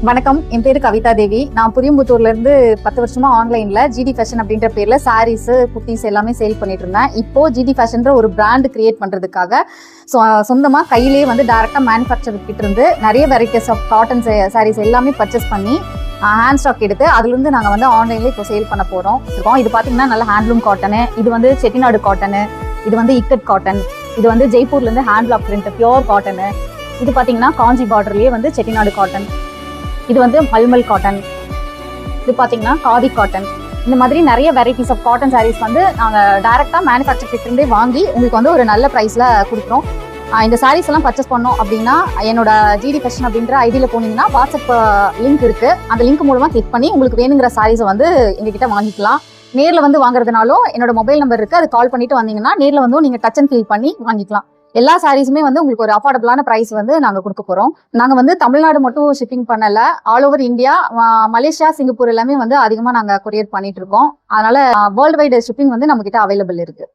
வணக்கம், என் பேரு கவிதா தேவி. நான் புரியம்புத்தூர்ல இருந்து 10 வருஷமா ஆன்லைன்ல ஜிடி ஃபேஷன் அப்படின்ற பேர்ல சாரீஸ், குர்த்திஸ் எல்லாமே சேல் பண்ணிட்டு இருந்தேன். இப்போ ஜிடி ஃபேஷன்ற ஒரு பிராண்ட் கிரியேட் பண்றதுக்காக சொந்தமா கையிலேயே வந்து டைரக்டா மேனுஃபேக்சர் கிட்ட இருந்து நிறைய வெரைட்டிஸ் ஆஃப் காட்டன் சாரீஸ் எல்லாமே பர்ச்சேஸ் பண்ணி ஹேண்ட் ஸ்டாக் எடுத்து அதுல இருந்து நாங்க வந்து ஆன்லைன்ல இப்போ சேல் பண்ண போறோம். இது பாத்தீங்கன்னா நல்ல ஹேண்ட்லூம் காட்டனு, இது வந்து செட்டிநாடு காட்டனு, இது வந்து இக்கட் காட்டன், இது வந்து ஜெய்ப்பூர்ல இருந்து hand black print pure cotton, இது பாத்தீங்கன்னா காஞ்சி பார்டர்லயே வந்து செட்டிநாடு காட்டன், இது வந்து மல்மல் காட்டன், இது பாத்தீங்கன்னா காதி காட்டன். இந்த மாதிரி நிறைய வெரைட்டிஸ் ஆஃப் காட்டன் சாரீஸ் வந்து நாங்கள் டைரக்டா மேனுஃபேக்சர் கிட்ட இருந்தே வாங்கி உங்களுக்கு வந்து ஒரு நல்ல ப்ரைஸ்ல கொடுக்குறோம். இந்த சாரீஸ் எல்லாம் பர்ச்சேஸ் பண்ணோம் அப்படின்னா என்னோட ஜிடி ஃபேஷன் அப்படின்ற ஐடியில போனீங்கன்னா வாட்ஸ்அப் லிங்க் இருக்கு. அந்த லிங்க் மூலமா கிளிக் பண்ணி உங்களுக்கு வேணுங்கிற சாரீஸை வந்து எங்ககிட்ட வாங்கிக்கலாம். நேரில் வந்து வாங்குறதுனாலும் என்னோட மொபைல் நம்பர் இருக்கு, அது கால் பண்ணிட்டு வந்தீங்கன்னா நேரில் வந்து நீங்க டச் அண்ட் ஃபீல் பண்ணி வாங்கிக்கலாம். எல்லா சாரீஸுமே வந்து உங்களுக்கு ஒரு அஃபோர்டபுளான பிரைஸ் வந்து நாங்க கொடுக்க போறோம். நாங்க வந்து தமிழ்நாடு மட்டும் ஷிப்பிங் பண்ணல, all over India, Malaysia, Singapore எல்லாமே வந்து அதிகமா நாங்க கொரியர் பண்ணிட்டு இருக்கோம். அதனால வேர்ல்டு வைடு ஷிப்பிங் வந்து நம்ம கிட்ட அவைலபிள் இருக்கு.